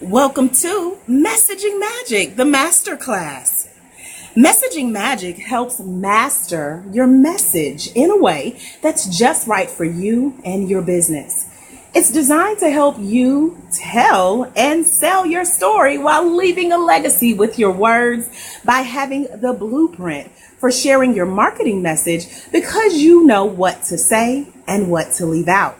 Welcome to Messaging Magic, the Masterclass. Messaging Magic helps master your message in a way that's just right for you and your business. It's designed to help you tell and sell your story while leaving a legacy with your words by having the blueprint for sharing your marketing message because you know what to say and what to leave out.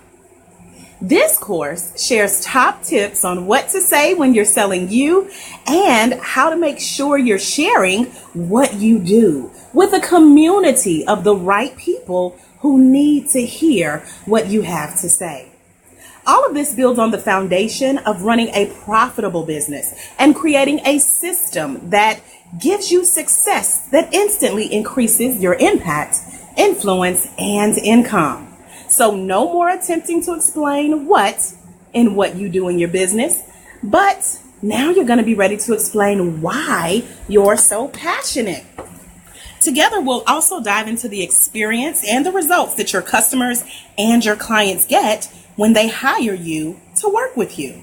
This course shares top tips on what to say when you're selling you and how to make sure you're sharing what you do with a community of the right people who need to hear what you have to say. All of this builds on the foundation of running a profitable business and creating a system that gives you success that instantly increases your impact, influence, and income. So no more attempting to explain what and what you do in your business, but now you're going to be ready to explain why you're so passionate. Together, we'll also dive into the experience and the results that your customers and your clients get when they hire you to work with you.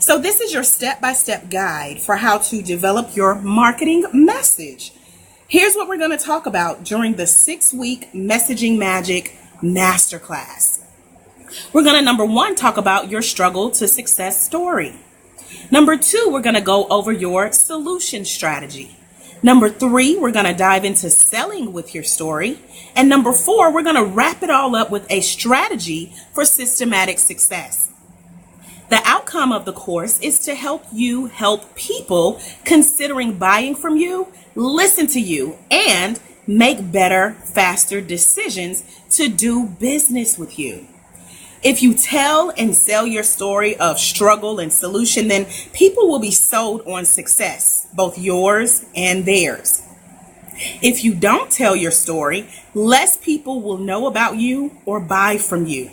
So this is your step-by-step guide for how to develop your marketing message. Here's what we're going to talk about during the 6-week Messaging Magic Masterclass. We're going to, number one, talk about your struggle to success story. Number two, we're going to go over your solution strategy. Number three, we're going to dive into selling with your story. And number four, we're going to wrap it all up with a strategy for systematic success. The outcome of the course is to help you help people considering buying from you, listen to you, and make better, faster decisions to do business with you. If you tell and sell your story of struggle and solution, then people will be sold on success, both yours and theirs. If you don't tell your story, less people will know about you or buy from you.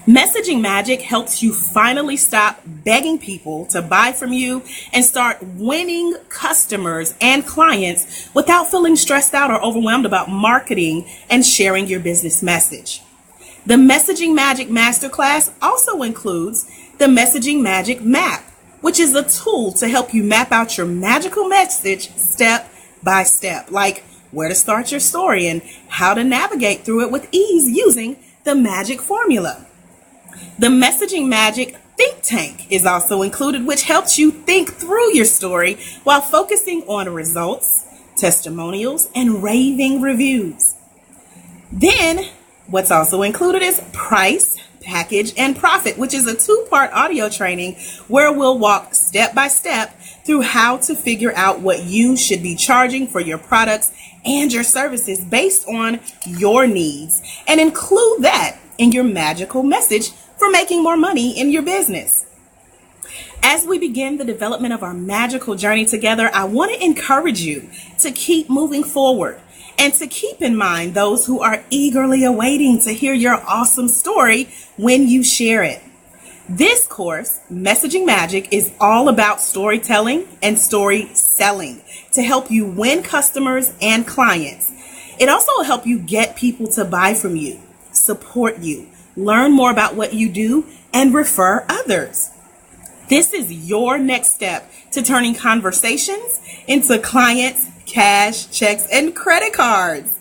Messaging Magic helps you finally stop begging people to buy from you and start winning customers and clients without feeling stressed out or overwhelmed about marketing and sharing your business message. The Messaging Magic Masterclass also includes the Messaging Magic Map, which is a tool to help you map out your magical message step by step, like where to start your story and how to navigate through it with ease using the magic formula. The Messaging Magic Think Tank is also included, which helps you think through your story while focusing on results, testimonials, and raving reviews. Then, what's also included is Price, Package, and Profit, which is a 2-part audio training where we'll walk step by step through how to figure out what you should be charging for your products and your services based on your needs, and include that in your magical message for making more money in your business. As we begin the development of our magical journey together, I want to encourage you to keep moving forward and to keep in mind those who are eagerly awaiting to hear your awesome story when you share it. This course, Messaging Magic, is all about storytelling and story selling to help you win customers and clients. It also will help you get people to buy from you, support you, learn more about what you do, and refer others. This is your next step to turning conversations into clients, cash, checks, and credit cards.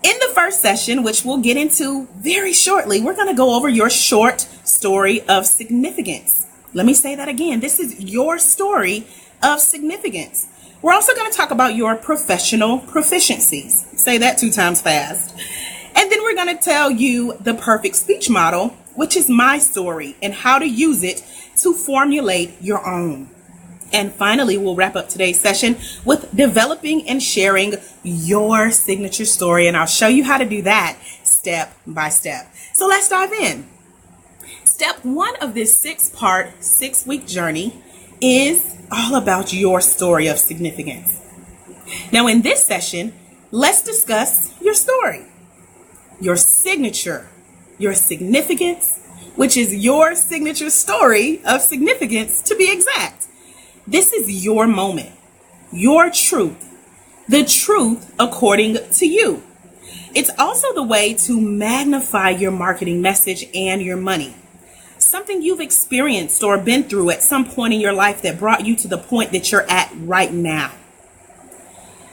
In the first session, which we'll get into very shortly, we're going to go over your short story of significance. Let me say that again. This is your story of significance. We're also going to talk about your professional proficiencies. Say that 2 times fast. And then we're going to tell you the perfect speech model, which is my story, and how to use it to formulate your own. And finally, we'll wrap up today's session with developing and sharing your signature story. And I'll show you how to do that step by step. So let's dive in. Step 1 of this 6-part, 6-week journey is all about your story of significance. Now, in this session, let's discuss your story. Your signature, your significance, which is your signature story of significance to be exact. This is your moment, your truth, the truth according to you. It's also the way to magnify your marketing message and your money. something you've experienced or been through at some point in your life that brought you to the point that you're at right now.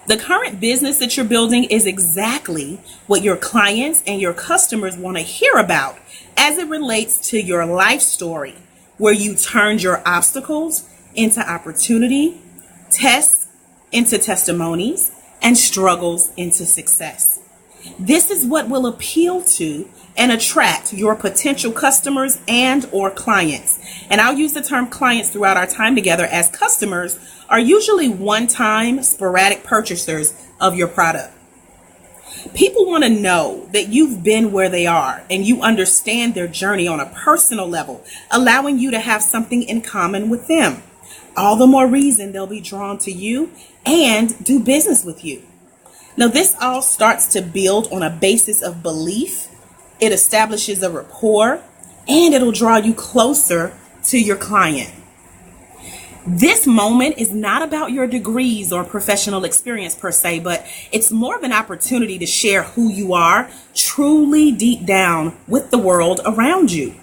The current business that you're building is exactly what your clients and your customers want to hear about as it relates to your life story, where you turned your obstacles into opportunity, tests into testimonies, and struggles into success. This is what will appeal to and attract your potential customers and or clients. And I'll use the term clients throughout our time together, as customers are usually one-time sporadic purchasers of your product. People want to know that you've been where they are and you understand their journey on a personal level, allowing you to have something in common with them. All the more reason they'll be drawn to you and do business with you. Now, this all starts to build on a basis of belief. It establishes a rapport, and it'll draw you closer to your client. This moment is not about your degrees or professional experience per se, but it's more of an opportunity to share who you are truly deep down with the world around you.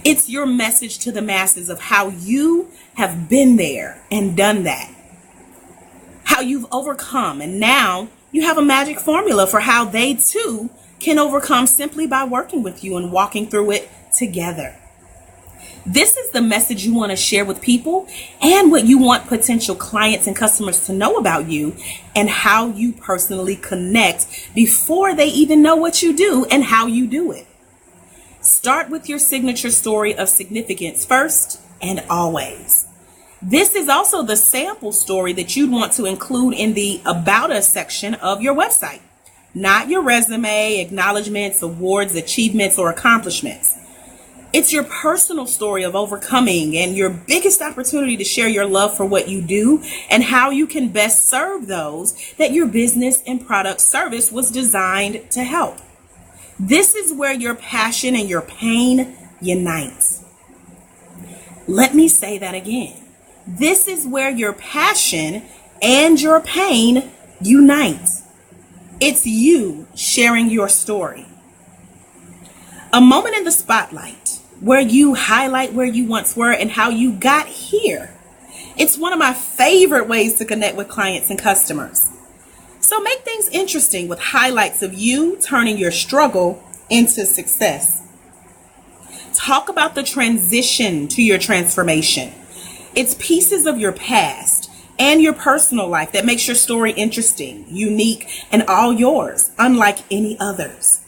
It's your message to the masses of how you have been there and done that, how you've overcome, and now you have a magic formula for how they too can overcome simply by working with you and walking through it together. This is the message you want to share with people and what you want potential clients and customers to know about you and how you personally connect before they even know what you do and how you do it. Start with your signature story of significance first and always. This is also the sample story that you'd want to include in the About Us section of your website, not your resume, acknowledgments, awards, achievements, or accomplishments. It's your personal story of overcoming and your biggest opportunity to share your love for what you do and how you can best serve those that your business and product service was designed to help. This is where your passion and your pain unite. Let me say that again. This is where your passion and your pain unite. It's you sharing your story. A moment in the spotlight where you highlight where you once were and how you got here. It's one of my favorite ways to connect with clients and customers. So make things interesting with highlights of you turning your struggle into success. Talk about the transition to your transformation. It's pieces of your past and your personal life that makes your story interesting, unique, and all yours, unlike any others.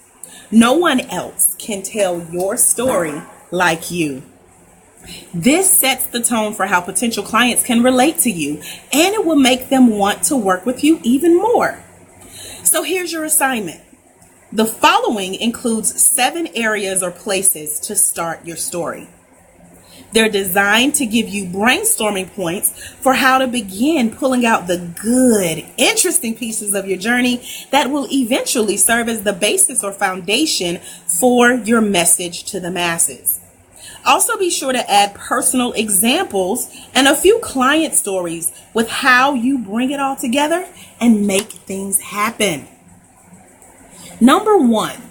No one else can tell your story like you. This sets the tone for how potential clients can relate to you, and it will make them want to work with you even more. So here's your assignment. The following includes 7 areas or places to start your story. They're designed to give you brainstorming points for how to begin pulling out the good, interesting pieces of your journey that will eventually serve as the basis or foundation for your message to the masses. Also, be sure to add personal examples and a few client stories with how you bring it all together and make things happen. Number 1,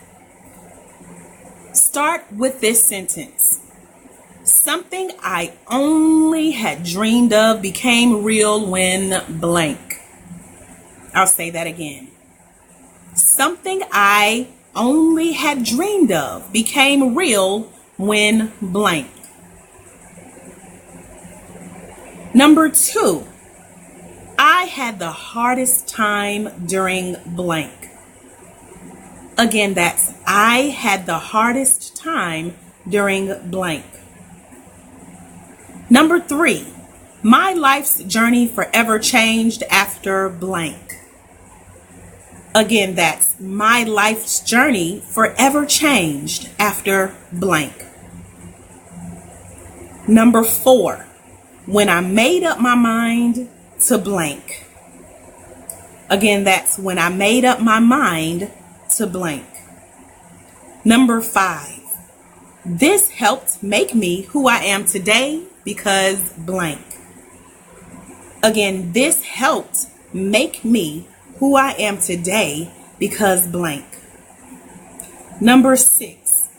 start with this sentence. Something I only had dreamed of became real when blank. I'll say that again. Something I only had dreamed of became real when blank. Number 2, I had the hardest time during blank. Again, that's I had the hardest time during blank. Number 3, my life's journey forever changed after blank. Again, that's my life's journey forever changed after blank. Number 4, when I made up my mind to blank. Again, that's when I made up my mind to blank. Number 5, this helped make me who I am today because blank. Again, this helped make me who I am today because blank. Number 6,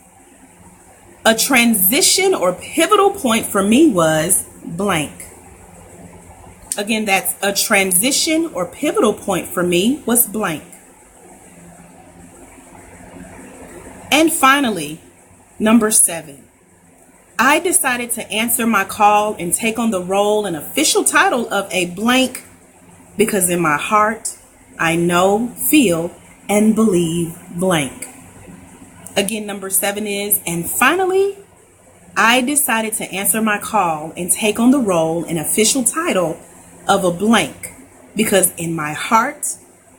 A transition or pivotal point for me was blank. Again, that's a transition or pivotal point for me was blank. And finally, number 7. I decided to answer my call and take on the role and official title of a blank because in my heart, I know, feel, and believe blank. Again, number 7 is, and finally, I decided to answer my call and take on the role and official title of a blank because in my heart,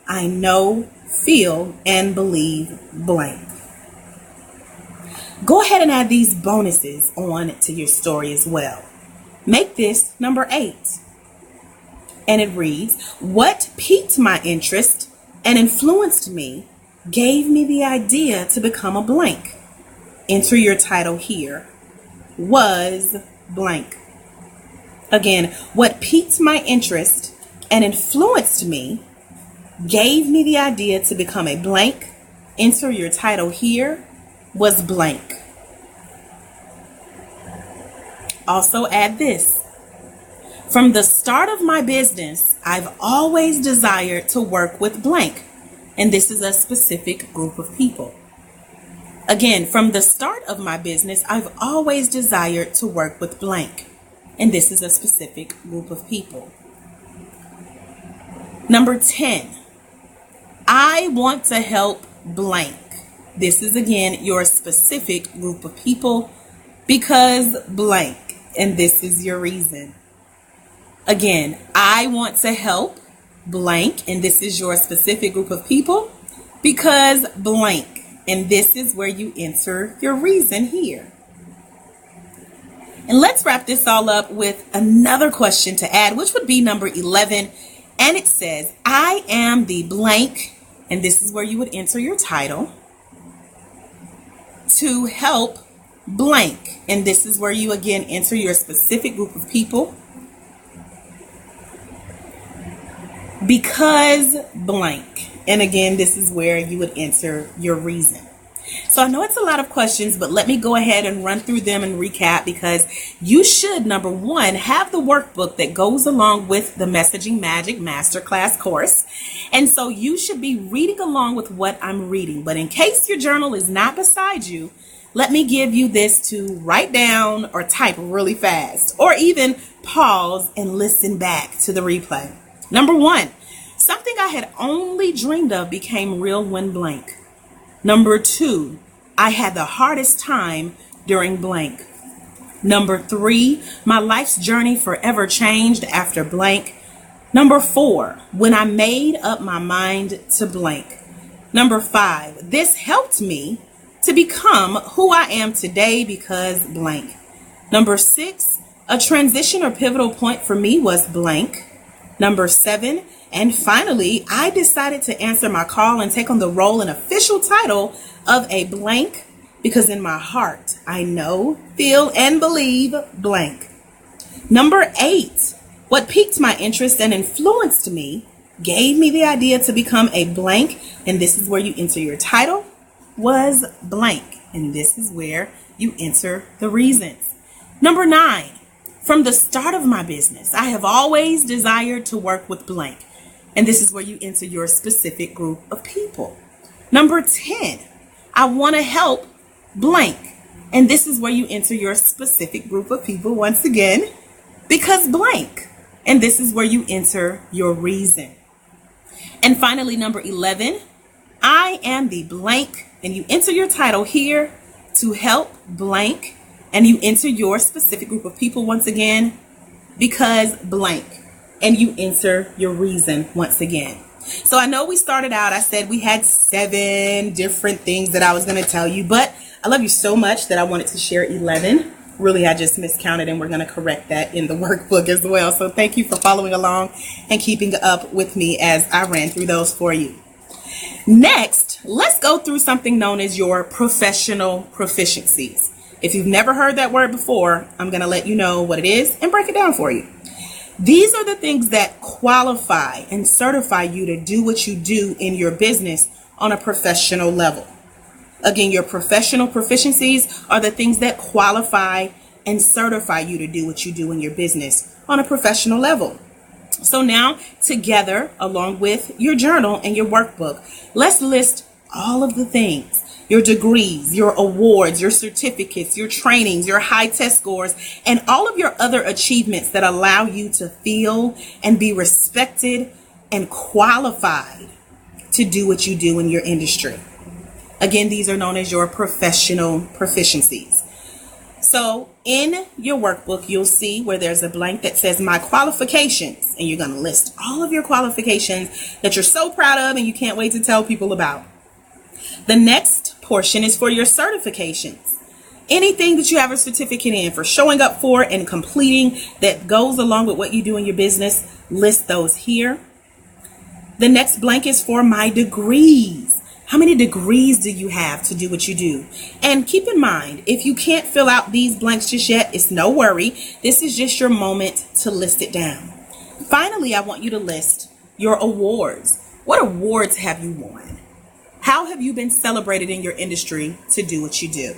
I know, feel, and believe blank. Go ahead and add these bonuses on to your story as well. Make this number 8. And it reads, what piqued my interest and influenced me gave me the idea to become a blank. Enter your title here. Was blank. Again, what piqued my interest and influenced me gave me the idea to become a blank. Enter your title here. Was blank. Also add this. From the start of my business, I've always desired to work with blank. And this is a specific group of people. Again, from the start of my business, I've always desired to work with blank. And this is a specific group of people. Number 10, I want to help blank. This is again your specific group of people because blank, and this is your reason. Again, I want to help blank, and this is your specific group of people because blank, and this is where you enter your reason here. And let's wrap this all up with another question to add, which would be number 11, and it says, I am the blank, and this is where you would enter your title. To help blank, and this is where you again enter your specific group of people because blank, and again this is where you would enter your reason. So I know it's a lot of questions, but let me go ahead and run through them and recap because you should, number 1, have the workbook that goes along with the Messaging Magic Masterclass course. And so you should be reading along with what I'm reading. But in case your journal is not beside you, let me give you this to write down or type really fast, or even pause and listen back to the replay. Number 1, something I had only dreamed of became real when blank. Number 2, I had the hardest time during blank. Number 3, my life's journey forever changed after blank. Number 4, when I made up my mind to blank. Number 5, this helped me to become who I am today because blank. Number 6, a transition or pivotal point for me was blank. Number 7, and finally, I decided to answer my call and take on the role and official title of a blank because in my heart, I know, feel, and believe blank. Number 8, what piqued my interest and influenced me gave me the idea to become a blank, and this is where you enter your title, was blank, and this is where you enter the reasons. Number 9, from the start of my business, I have always desired to work with blank. And this is where you enter your specific group of people. Number 10, I want to help blank. And this is where you enter your specific group of people once again, because blank. And this is where you enter your reason. And finally, number 11, I am the blank. And you enter your title here to help blank. And you enter your specific group of people once again, because blank. And you enter your reason once again. So I know we started out, I said we had 7 different things that I was going to tell you, but I love you so much that I wanted to share 11. Really, I just miscounted, and we're going to correct that in the workbook as well. So thank you for following along and keeping up with me as I ran through those for you. Next, let's go through something known as your professional proficiencies. If you've never heard that word before, I'm going to let you know what it is and break it down for you. These are the things that qualify and certify you to do what you do in your business on a professional level. Again, your professional proficiencies are the things that qualify and certify you to do what you do in your business on a professional level. So now, together, along with your journal and your workbook, let's list all of the things: your degrees, your awards, your certificates, your trainings, your high test scores, and all of your other achievements that allow you to feel and be respected and qualified to do what you do in your industry. Again, these are known as your professional proficiencies. So in your workbook, you'll see where there's a blank that says my qualifications, and you're going to list all of your qualifications that you're so proud of and you can't wait to tell people about. The next portion is for your certifications. Anything that you have a certificate in for showing up for and completing that goes along with what you do in your business, list those here. The next blank is for my degrees. How many degrees do you have to do what you do? And keep in mind, if you can't fill out these blanks just yet, it's no worry. This is just your moment to list it down. Finally, I want you to list your awards. What awards have you won? How have you been celebrated in your industry to do what you do?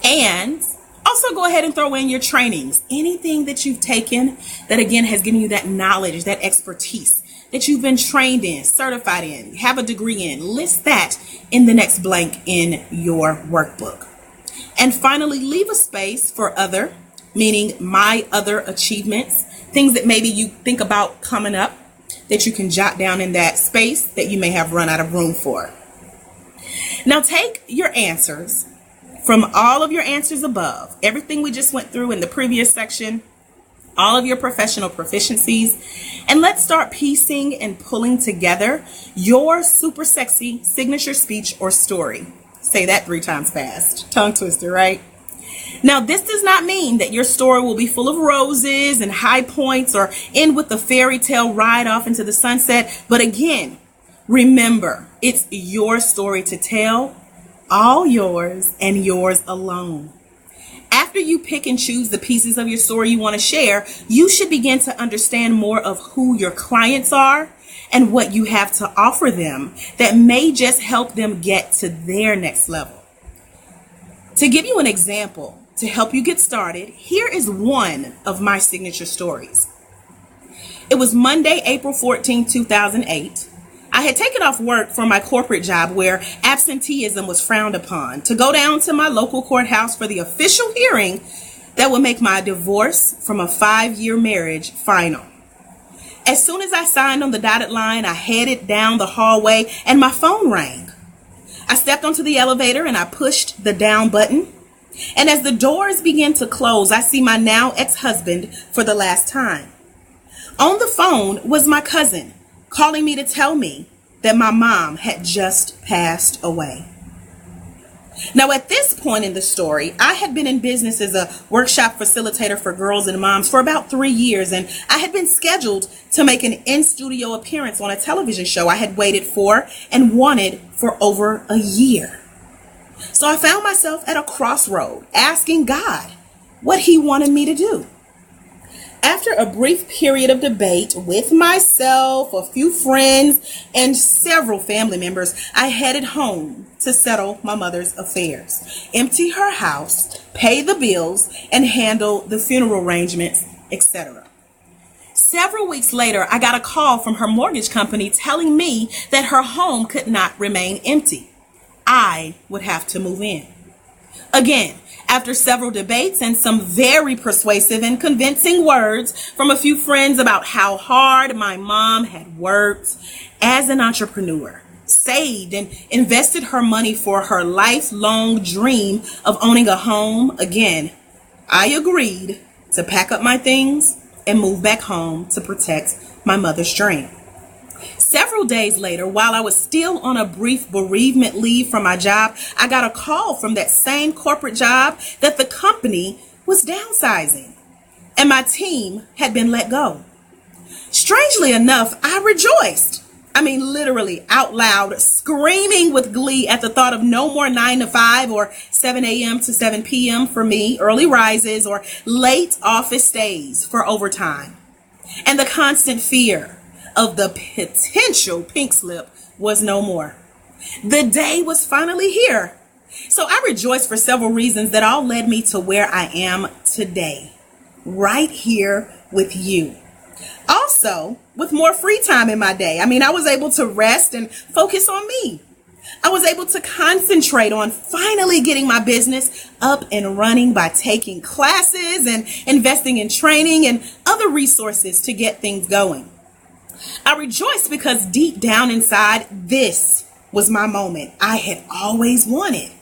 And also go ahead and throw in your trainings. Anything that you've taken that, again, has given you that knowledge, that expertise that you've been trained in, certified in, have a degree in. List that in the next blank in your workbook. And finally, leave a space for other, meaning my other achievements, things that maybe you think about coming up that you can jot down in that space that you may have run out of room for. Now take your answers from all of your answers above, everything we just went through in the previous section, all of your professional proficiencies, and let's start piecing and pulling together your super sexy signature speech or story. Say that 3 times fast. Tongue twister, right? Now, this does not mean that your story will be full of roses and high points or end with a fairy tale ride off into the sunset. But again, remember, it's your story to tell, all yours and yours alone. After you pick and choose the pieces of your story you want to share, you should begin to understand more of who your clients are and what you have to offer them that may just help them get to their next level. To give you an example, to help you get started, here is one of my signature stories. It was Monday, April 14, 2008. I had taken off work from my corporate job where absenteeism was frowned upon to go down to my local courthouse for the official hearing that would make my divorce from a 5-year marriage final. As soon as I signed on the dotted line, I headed down the hallway and my phone rang. I stepped onto the elevator and I pushed the down button. And as the doors began to close, I see my now ex-husband for the last time. On the phone was my cousin, calling me to tell me that my mom had just passed away. Now, at this point in the story, I had been in business as a workshop facilitator for girls and moms for about 3 years, and I had been scheduled to make an in-studio appearance on a television show I had waited for and wanted for over a year. So I found myself at a crossroad, asking God what he wanted me to do. After a brief period of debate with myself, a few friends, and several family members, I headed home to settle my mother's affairs, empty her house, pay the bills, and handle the funeral arrangements, etc. Several weeks later, I got a call from her mortgage company telling me that her home could not remain empty. I would have to move in. Again, after several debates and some very persuasive and convincing words from a few friends about how hard my mom had worked as an entrepreneur, saved and invested her money for her lifelong dream of owning a home, again, I agreed to pack up my things and move back home to protect my mother's dream. Several days later, while I was still on a brief bereavement leave from my job, I got a call from that same corporate job that the company was downsizing and my team had been let go. Strangely enough, I rejoiced. I mean, literally out loud, screaming with glee at the thought of no more 9 to 5 or 7 a.m. to 7 p.m. for me, early rises or late office stays for overtime. And the constant fear of the potential pink slip was no more. The day was finally here. So I rejoice for several reasons that all led me to where I am today, right here with you. Also, with more free time in my day. I was able to rest and focus on me. I was able to concentrate on finally getting my business up and running by taking classes and investing in training and other resources to get things going. I rejoice because deep down inside, this was my moment I had always wanted.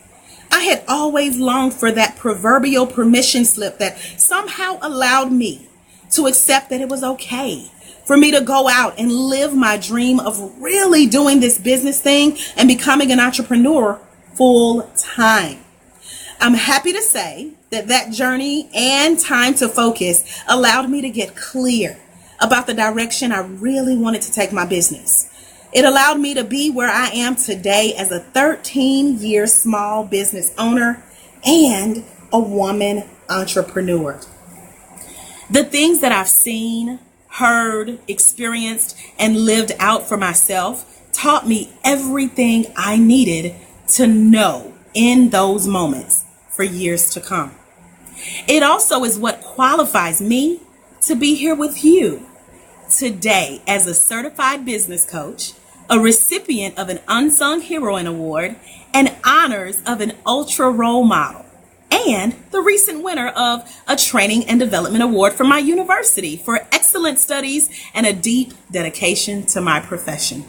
I had always longed for that proverbial permission slip that somehow allowed me to accept that it was okay for me to go out and live my dream of really doing this business thing and becoming an entrepreneur full time. I'm happy to say that journey and time to focus allowed me to get clear about the direction I really wanted to take my business. It allowed me to be where I am today as a 13-year small business owner and a woman entrepreneur. The things that I've seen, heard, experienced, and lived out for myself taught me everything I needed to know in those moments for years to come. It also is what qualifies me to be here with you today as a certified business coach, a recipient of an Unsung Heroine Award, and honors of an Ultra Role Model, and the recent winner of a Training and Development Award from my university for excellent studies and a deep dedication to my profession.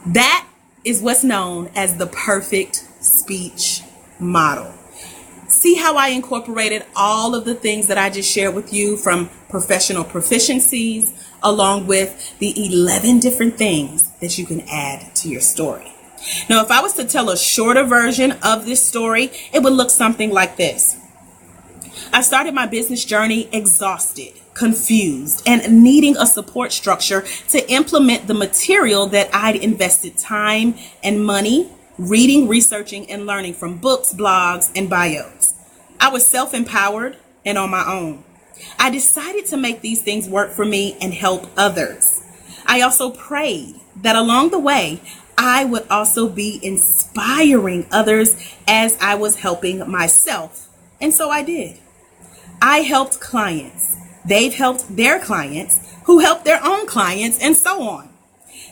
That is what's known as the perfect speech model. See how I incorporated all of the things that I just shared with you, from professional proficiencies along with the 11 different things that you can add to your story. Now, if I was to tell a shorter version of this story, it would look something like this. I started my business journey exhausted, confused, and needing a support structure to implement the material that I'd invested time and money reading, researching, and learning from books, blogs, and bios. I was self-empowered and on my own. I decided to make these things work for me and help others. I also prayed that along the way, I would also be inspiring others as I was helping myself. And so I did. I helped clients. They've helped their clients, who helped their own clients, and so on.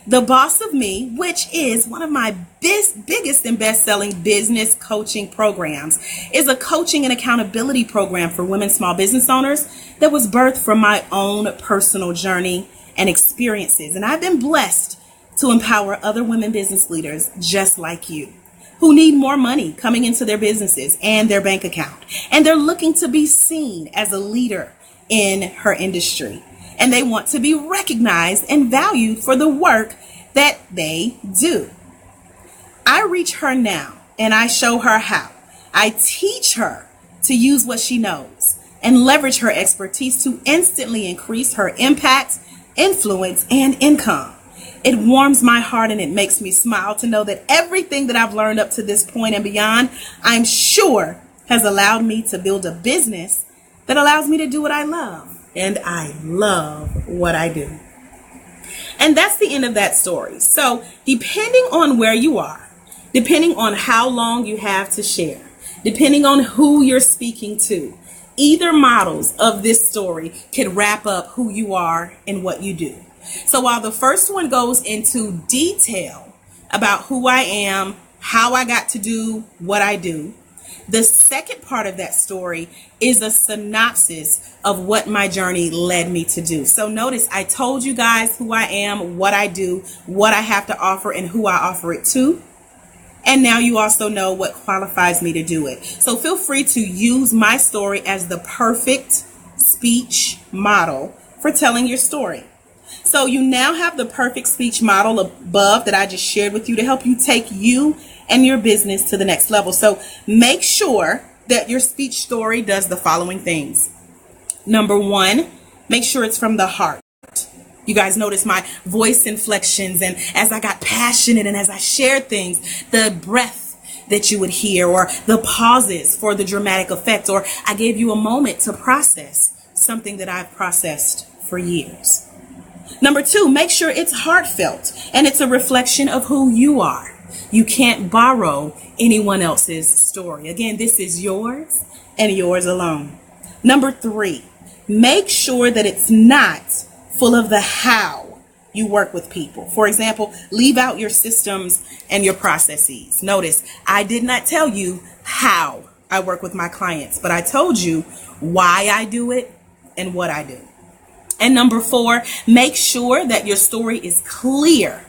The Boss of Me, which is one of my biggest and best-selling business coaching programs, is a coaching and accountability program for women small business owners that was birthed from my own personal journey and experiences. And I've been blessed to empower other women business leaders just like you, who need more money coming into their businesses and their bank account. And they're looking to be seen as a leader in her industry. And they want to be recognized and valued for the work that they do. I reach her now and I show her how. I teach her to use what she knows and leverage her expertise to instantly increase her impact, influence, and income. It warms my heart and it makes me smile to know that everything that I've learned up to this point and beyond, I'm sure has allowed me to build a business that allows me to do what I love. And I love what I do. And that's the end of that story. So depending on where you are, depending on how long you have to share, depending on who you're speaking to, either models of this story could wrap up who you are and what you do. So while the first one goes into detail about who I am, how I got to do what I do, the second part of that story is a synopsis of what my journey led me to do. So notice I told you guys who I am, what I do, what I have to offer, and who I offer it to. And now you also know what qualifies me to do it. So feel free to use my story as the perfect speech model for telling your story. So you now have the perfect speech model above that I just shared with you to help you take you and your business to the next level. So make sure that your speech story does the following things. Number one, make sure it's from the heart. You guys notice my voice inflections, and as I got passionate and as I shared things, the breath that you would hear, or the pauses for the dramatic effect, or I gave you a moment to process something that I've processed for years. Number 2, make sure it's heartfelt and it's a reflection of who you are. You can't borrow anyone else's story. Again, this is yours and yours alone. Number 3, make sure that it's not full of the how you work with people. For example, leave out your systems and your processes. Notice, I did not tell you how I work with my clients, but I told you why I do it and what I do. And number 4, make sure that your story is clear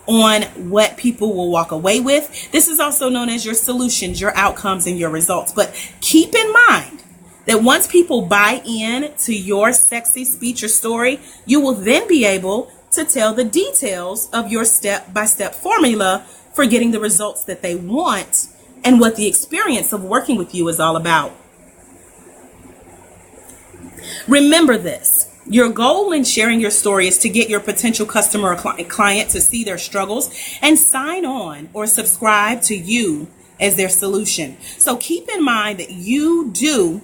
on what people will walk away with. This is also known as your solutions, your outcomes, and your results. But keep in mind that once people buy in to your sexy speech or story, you will then be able to tell the details of your step-by-step formula for getting the results that they want and what the experience of working with you is all about. Remember this. Your goal in sharing your story is to get your potential customer or client to see their struggles and sign on or subscribe to you as their solution. So keep in mind that you do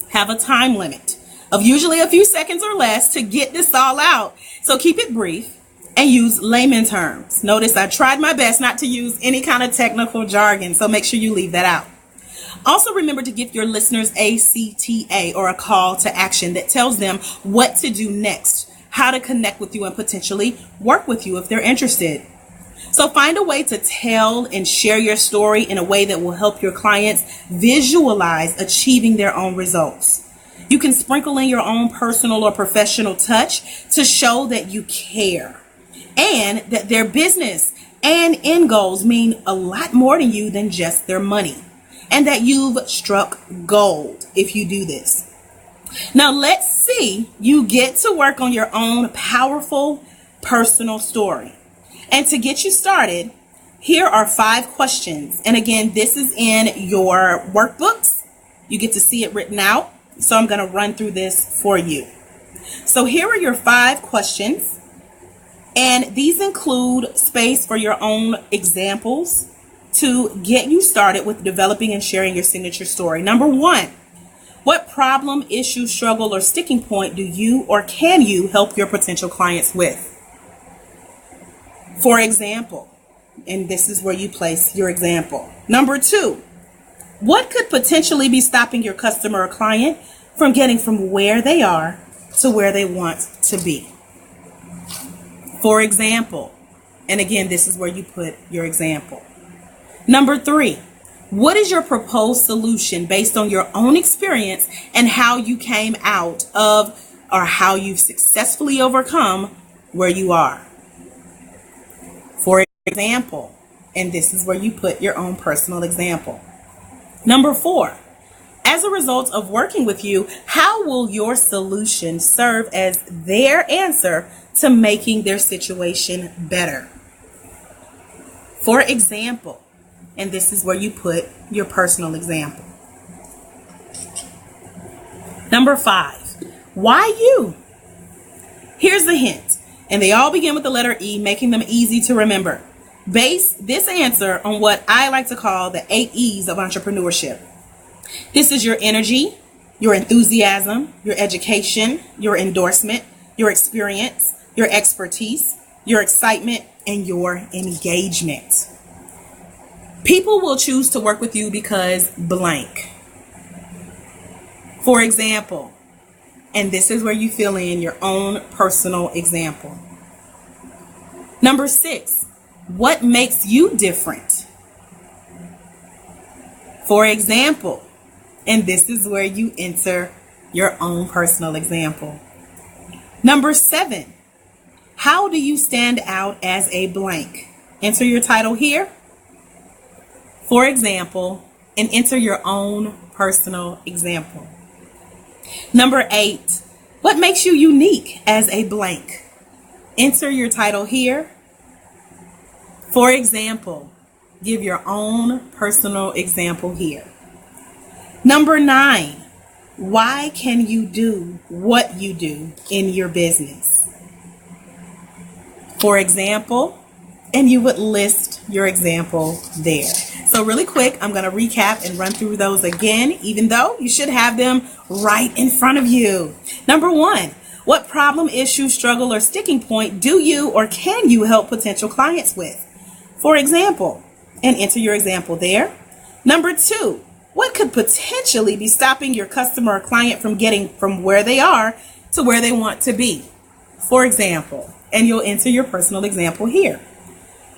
have a time limit of usually a few seconds or less to get this all out. So keep it brief and use layman terms. Notice I tried my best not to use any kind of technical jargon, so make sure you leave that out. Also remember to give your listeners a CTA or a call to action that tells them what to do next, how to connect with you and potentially work with you if they're interested. So find a way to tell and share your story in a way that will help your clients visualize achieving their own results. You can sprinkle in your own personal or professional touch to show that you care and that their business and end goals mean a lot more to you than just their money, and that you've struck gold if you do this. Now let's see you get to work on your own powerful personal story. And to get you started, here are 5 questions. And again, this is in your workbooks. You get to see it written out. So I'm going to run through this for you. So here are your 5 questions. And these include space for your own examples to get you started with developing and sharing your signature story. Number 1, what problem, issue, struggle, or sticking point do you or can you help your potential clients with? For example, and this is where you place your example. Number 2, what could potentially be stopping your customer or client from getting from where they are to where they want to be? For example, and again, this is where you put your example. Number 3, what is your proposed solution based on your own experience and how you came out of or how you've successfully overcome where you are? For example, and this is where you put your own personal example. Number 4, as a result of working with you, how will your solution serve as their answer to making their situation better? For example, and this is where you put your personal example. Number 5, why you? Here's the hint, and they all begin with the letter E, making them easy to remember. Base this answer on what I like to call the 8 E's of entrepreneurship. This is your energy, your enthusiasm, your education, your endorsement, your experience, your expertise, your excitement, and your engagement. People will choose to work with you because blank. For example, and this is where you fill in your own personal example. Number 6, what makes you different? For example, and this is where you enter your own personal example. Number 7, how do you stand out as a blank? Enter your title here, for example, and enter your own personal example. Number 8, what makes you unique as a blank? Enter your title here, for example, give your own personal example here. Number 9, why can you do what you do in your business? For example, and you would list your example there. So really quick, I'm going to recap and run through those again, even though you should have them right in front of you. Number 1, What problem, issue, struggle, or sticking point do you or can you help potential clients with? For example, and enter your example there. Number 2, what could potentially be stopping your customer or client from getting from where they are to where they want to be? For example, and you'll enter your personal example here.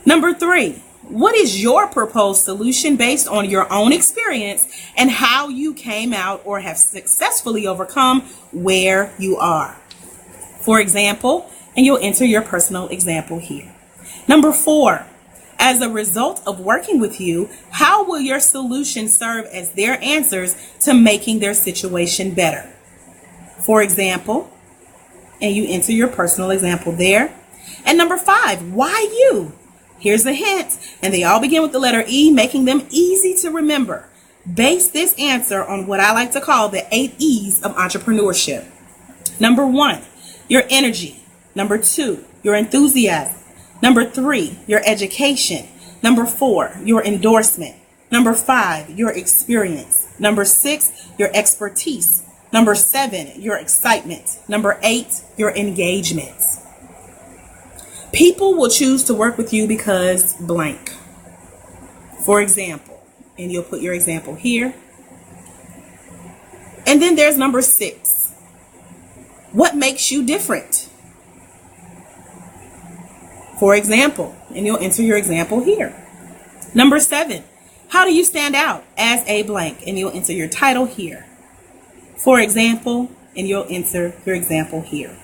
Number 3, what is your proposed solution based on your own experience and how you came out or have successfully overcome where you are? For example, and you'll enter your personal example here. Number 4, as a result of working with you, how will your solution serve as their answers to making their situation better? For example, and you enter your personal example there. And number 5, why you? Here's a hint, and they all begin with the letter E, making them easy to remember. Base this answer on what I like to call the 8 E's of entrepreneurship. Number 1, your energy. Number 2, your enthusiasm. Number 3, your education. Number 4, your endorsement. Number 5, your experience. Number 6, your expertise. Number 7, your excitement. Number 8, your engagement. People will choose to work with you because blank. For example, and you'll put your example here. And then there's number 6. What makes you different? For example, and you'll enter your example here. Number 7, how do you stand out as a blank? And you'll enter your title here. For example, and you'll enter your example here.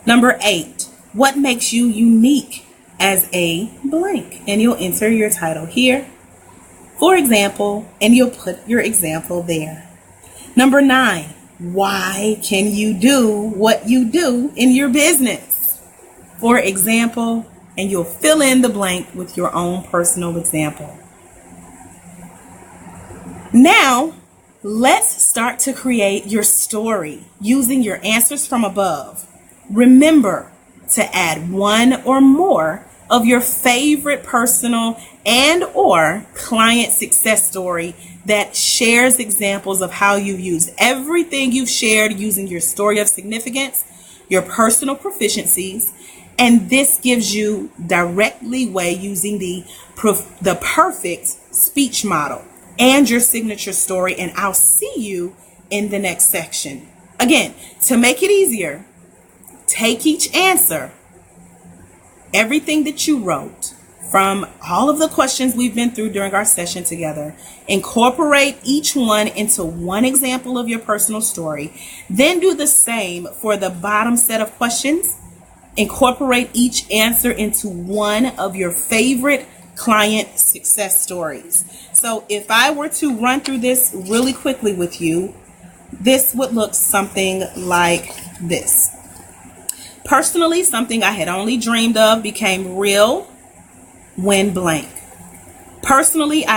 Number 8, what makes you unique as a blank? And you'll enter your title here. For example, and you'll put your example there. Number 9, why can you do what you do in your business? For example, and you'll fill in the blank with your own personal example. Now, let's start to create your story using your answers from above. Remember to add one or more of your favorite personal and or client success story that shares examples of how you use everything you've shared using your story of significance, your personal proficiencies, and this gives you directly way using the perfect speech model and your signature story, and I'll see you in the next section. Again, to make it easier, take each answer, everything that you wrote from all of the questions we've been through during our session together, incorporate each one into one example of your personal story, then do the same for the bottom set of questions. Incorporate each answer into one of your favorite client success stories. So if I were to run through this really quickly with you, this would look something like this. Personally, something I had only dreamed of became real when blank. Personally, something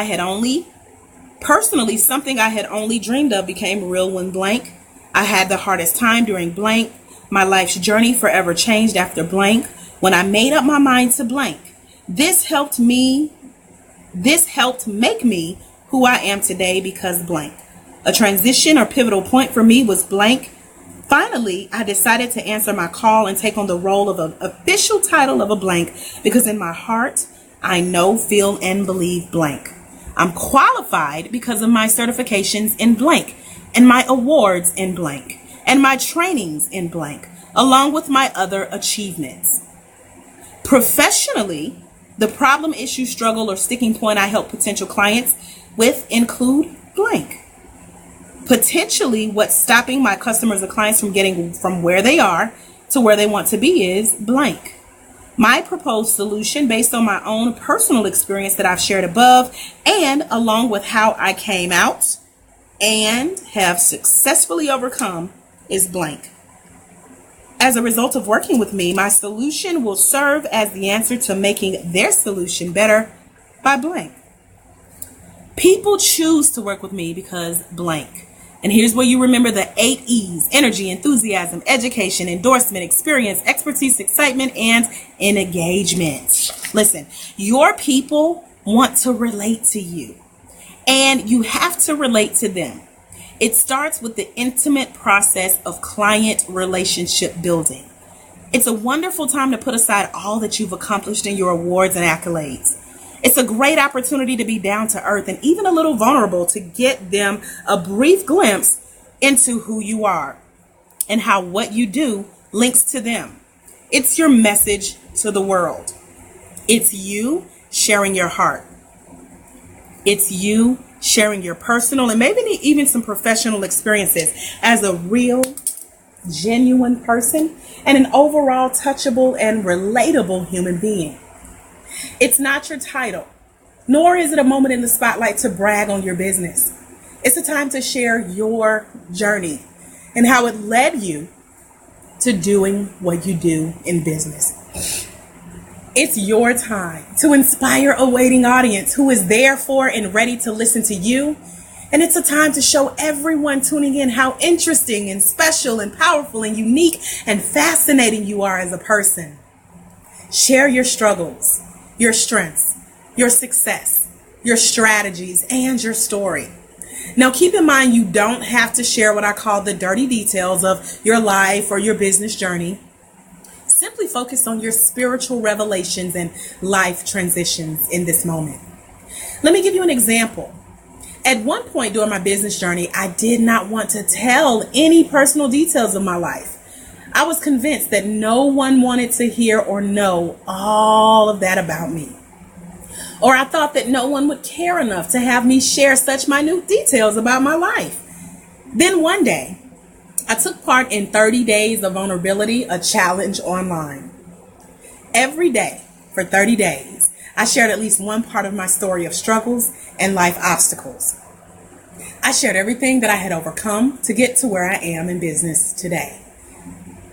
I had only dreamed of became real when blank. I had the hardest time during blank. My life's journey forever changed after blank. When I made up my mind to blank. This helped make me who I am today because blank. A transition or pivotal point for me was blank. Finally, I decided to answer my call and take on the role of an official title of a blank because in my heart, I know, feel, and believe blank. I'm qualified because of my certifications in blank and my awards in blank and my trainings in blank, along with my other achievements. Professionally, the problem, issue, struggle, or sticking point I help potential clients with include blank. Potentially, what's stopping my customers or clients from getting from where they are to where they want to be is blank. My proposed solution based on my own personal experience that I've shared above and along with how I came out and have successfully overcome is blank. As a result of working with me, my solution will serve as the answer to making their solution better by blank. People choose to work with me because blank. And here's where you remember the 8 E's: energy, enthusiasm, education, endorsement, experience, expertise, excitement, and engagement. Listen, your people want to relate to you, and you have to relate to them. It starts with the intimate process of client relationship building. It's a wonderful time to put aside all that you've accomplished in your awards and accolades. It's a great opportunity to be down to earth and even a little vulnerable to get them a brief glimpse into who you are and how what you do links to them. It's your message to the world. It's you sharing your heart. It's you sharing your personal and maybe even some professional experiences as a real, genuine person and an overall touchable and relatable human being. It's not your title, nor is it a moment in the spotlight to brag on your business. It's a time to share your journey and how it led you to doing what you do in business. It's your time to inspire a waiting audience who is there for and ready to listen to you. And it's a time to show everyone tuning in how interesting and special and powerful and unique and fascinating you are as a person. Share your struggles, your strengths, your success, your strategies, and your story. Now, keep in mind, you don't have to share what I call the dirty details of your life or your business journey. Simply focus on your spiritual revelations and life transitions in this moment. Let me give you an example. At one point during my business journey, I did not want to tell any personal details of my life. I was convinced that no one wanted to hear or know all of that about me. Or I thought that no one would care enough to have me share such minute details about my life. Then one day, I took part in 30 Days of Vulnerability, a challenge online. Every day for 30 days, I shared at least one part of my story of struggles and life obstacles. I shared everything that I had overcome to get to where I am in business today.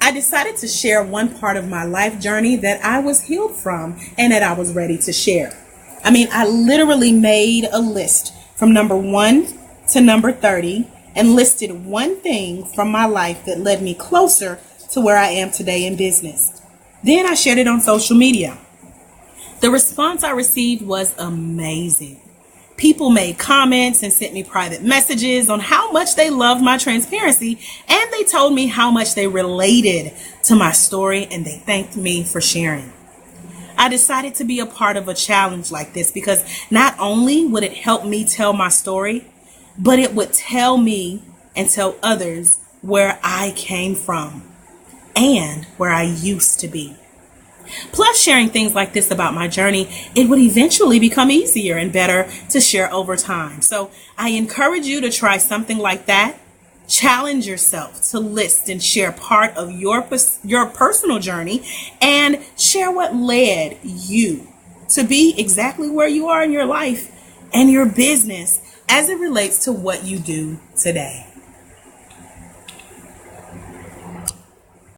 I decided to share one part of my life journey that I was healed from and that I was ready to share. I literally made a list from number 1 to number 30 and listed one thing from my life that led me closer to where I am today in business. Then I shared it on social media. The response I received was amazing. People made comments and sent me private messages on how much they loved my transparency, and they told me how much they related to my story, and they thanked me for sharing. I decided to be a part of a challenge like this because not only would it help me tell my story, but it would tell me and tell others where I came from and where I used to be. Plus, sharing things like this about my journey, it would eventually become easier and better to share over time. So I encourage you to try something like that. Challenge yourself to list and share part of your personal journey and share what led you to be exactly where you are in your life and your business as it relates to what you do today.